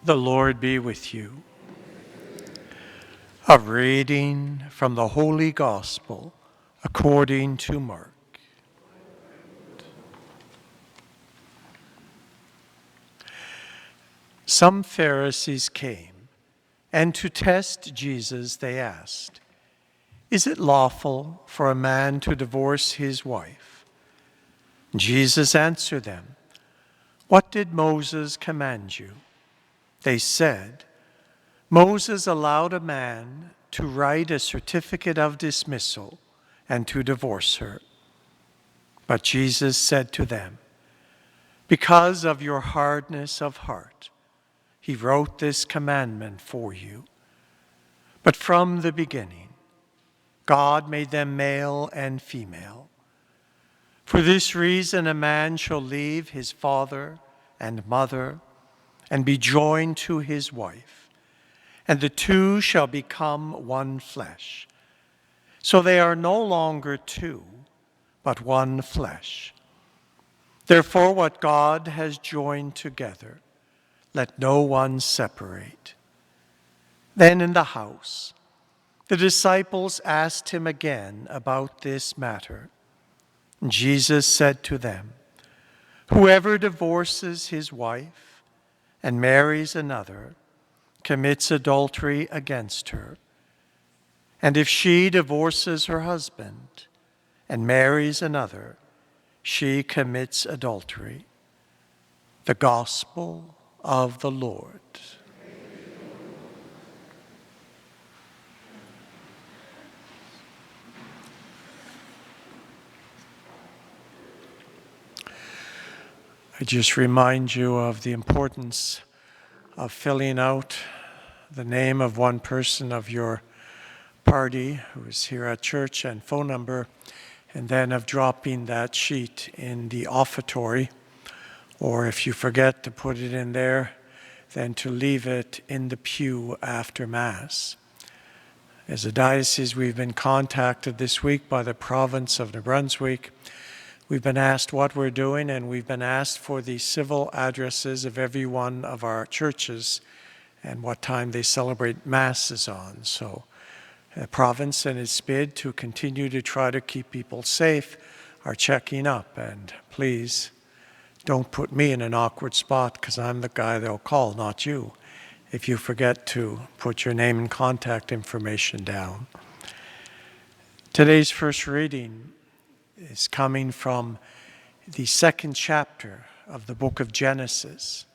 The Lord be with you. A reading from the Holy Gospel according to Mark. Some Pharisees came, and to test Jesus they asked, "Is it lawful for a man to divorce his wife?" Jesus answered them, "What did Moses command you?" They said, "Moses allowed a man to write a certificate of dismissal and to divorce her." But Jesus said to them, "Because of your hardness of heart, he wrote this commandment for you. But from the beginning, God made them male and female. For this reason, a man shall leave his father and mother and be joined to his wife, and the two shall become one flesh. So they are no longer two, but one flesh. Therefore, what God has joined together, let no one separate." Then in the house, the disciples asked him again about this matter. Jesus said to them, "Whoever divorces his wife and marries another commits adultery against her. And if she divorces her husband and marries another, she commits adultery." The Gospel of the Lord. I just remind you of the importance of filling out the name of one person of your party who is here at church and phone number, and then of dropping that sheet in the offertory, or if you forget to put it in there, then to leave it in the pew after Mass. As a diocese, we've been contacted this week by the province of New Brunswick. We've been asked what we're doing, and we've been asked for the civil addresses of every one of our churches and what time they celebrate Masses on. So the province, in its bid to continue to try to keep people safe, are checking up. And please don't put me in an awkward spot, because I'm the guy they'll call, not you, if you forget to put your name and contact information down. Today's first reading is coming from the second chapter of the book of Genesis.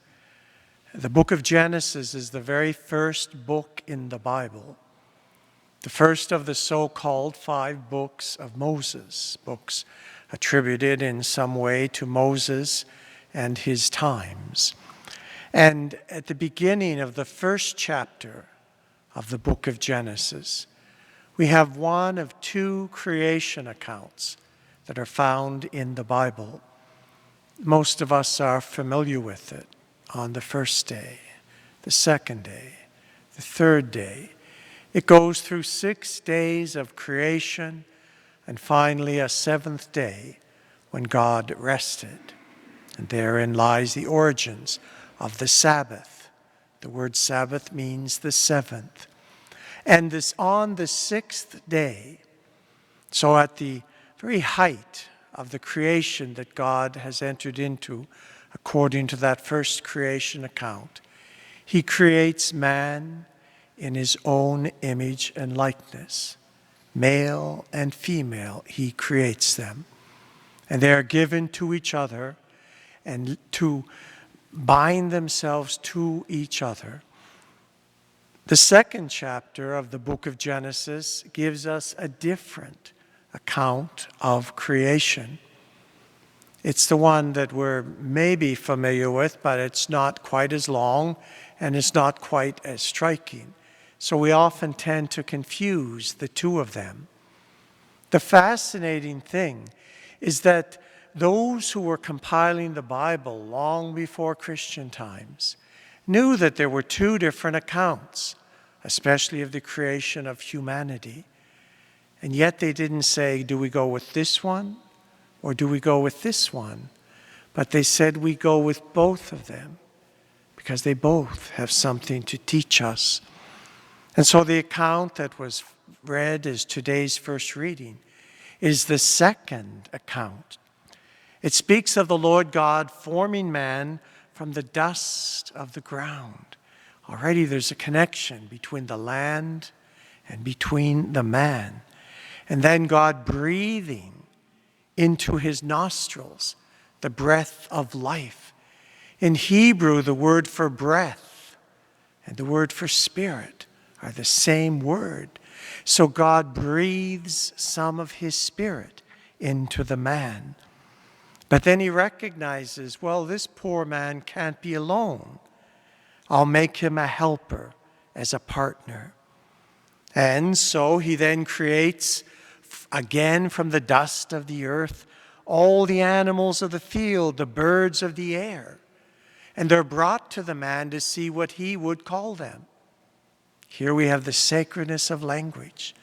The book of Genesis is the very first book in the Bible, the first of the so-called 5 books of Moses, books attributed in some way to Moses and his times. And at the beginning of the first chapter of the book of Genesis, we have one of 2 creation accounts that are found in the Bible. Most of us are familiar with it. On the first day, the second day, the third day. It goes through 6 days of creation and finally a 7th day when God rested. And therein lies the origins of the Sabbath. The word Sabbath means the 7th. And this on the 6th day, so at the very height of the creation that God has entered into, according to that first creation account, he creates man in his own image and likeness. Male and female, he creates them. And they are given to each other and to bind themselves to each other. The second chapter of the book of Genesis gives us a different account of creation. It's the one that we're maybe familiar with, but it's not quite as long and it's not quite as striking. So we often tend to confuse the two of them. The fascinating thing is that those who were compiling the Bible long before Christian times knew that there were 2 different accounts, especially of the creation of humanity. And yet they didn't say, do we go with this one or do we go with this one? But they said we go with both of them because they both have something to teach us. And so the account that was read as today's first reading is the second account. It speaks of the Lord God forming man from the dust of the ground. Already there's a connection between the land and between the man. And then God breathing into his nostrils the breath of life. In Hebrew, the word for breath and the word for spirit are the same word. So God breathes some of his spirit into the man. But then he recognizes, well, this poor man can't be alone. I'll make him a helper as a partner. And so he then creates, again from the dust of the earth, all the animals of the field, the birds of the air. And they're brought to the man to see what he would call them. Here we have the sacredness of language.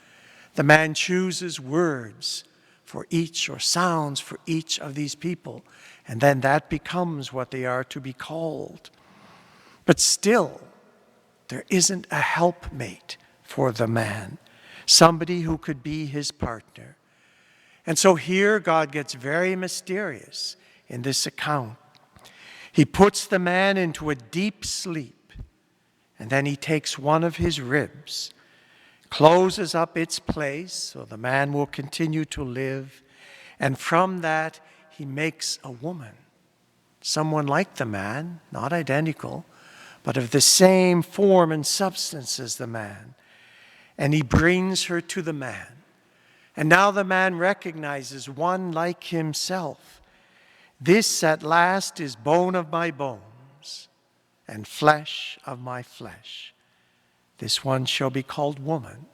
The man chooses words for each, or sounds for each of these people. And then that becomes what they are to be called. But still, there isn't a helpmate for the man, somebody who could be his partner. And so here God gets very mysterious in this account. He puts the man into a deep sleep, and then he takes one of his ribs, closes up its place so the man will continue to live, and from that he makes a woman, someone like the man, not identical, but of the same form and substance as the man. And he brings her to the man. And now the man recognizes one like himself. This at last is bone of my bones and flesh of my flesh. This one shall be called woman,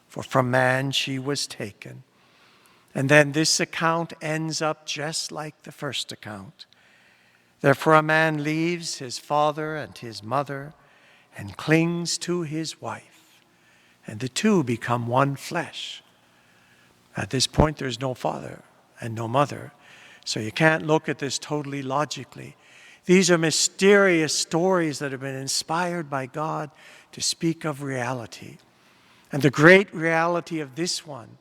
for from man she was taken. And then this account ends up just like the first account. Therefore a man leaves his father and his mother and clings to his wife, and the two become one flesh. At this point there's no father and no mother, so you can't look at this totally logically. These are mysterious stories that have been inspired by God to speak of reality. And the great reality of this one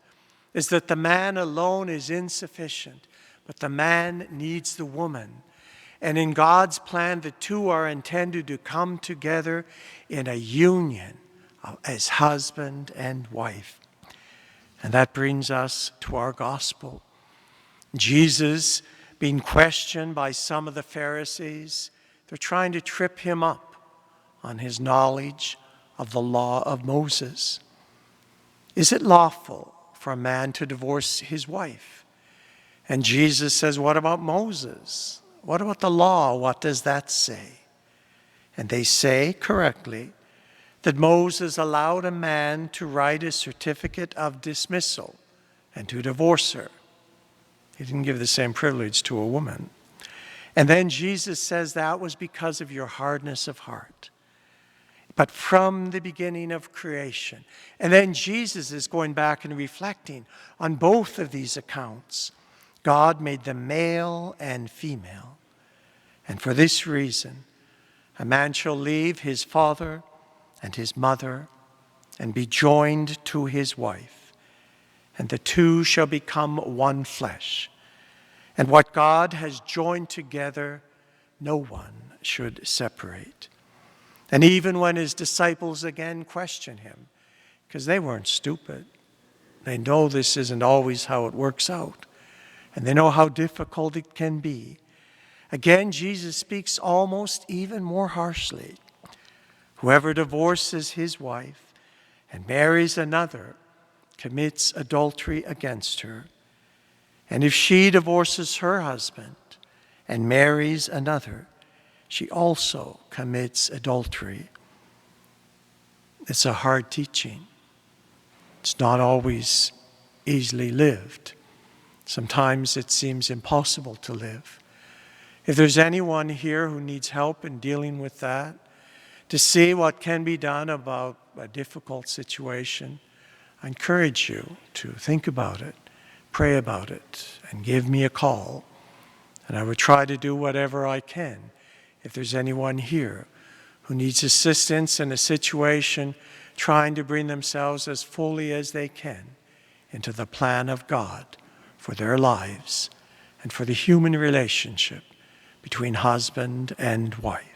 is that the man alone is insufficient, but the man needs the woman. And in God's plan, the two are intended to come together in a union as husband and wife. And that brings us to our gospel. Jesus being questioned by some of the Pharisees, they're trying to trip him up on his knowledge of the law of Moses. Is it lawful for a man to divorce his wife? And Jesus says, what about Moses? What about the law? What does that say? And they say correctly that Moses allowed a man to write a certificate of dismissal and to divorce her. He didn't give the same privilege to a woman. And then Jesus says that was because of your hardness of heart. But from the beginning of creation. And then Jesus is going back and reflecting on both of these accounts. God made them male and female. And for this reason, a man shall leave his father and his mother and be joined to his wife, and the two shall become one flesh. And what God has joined together, no one should separate. And even when his disciples again question him, because they weren't stupid, they know this isn't always how it works out, and they know how difficult it can be. Again, Jesus speaks almost even more harshly. Whoever divorces his wife and marries another commits adultery against her. And if she divorces her husband and marries another, she also commits adultery. It's a hard teaching. It's not always easily lived. Sometimes it seems impossible to live. If there's anyone here who needs help in dealing with that, to see what can be done about a difficult situation, I encourage you to think about it, pray about it, and give me a call. And I would try to do whatever I can if there's anyone here who needs assistance in a situation trying to bring themselves as fully as they can into the plan of God for their lives and for the human relationship between husband and wife.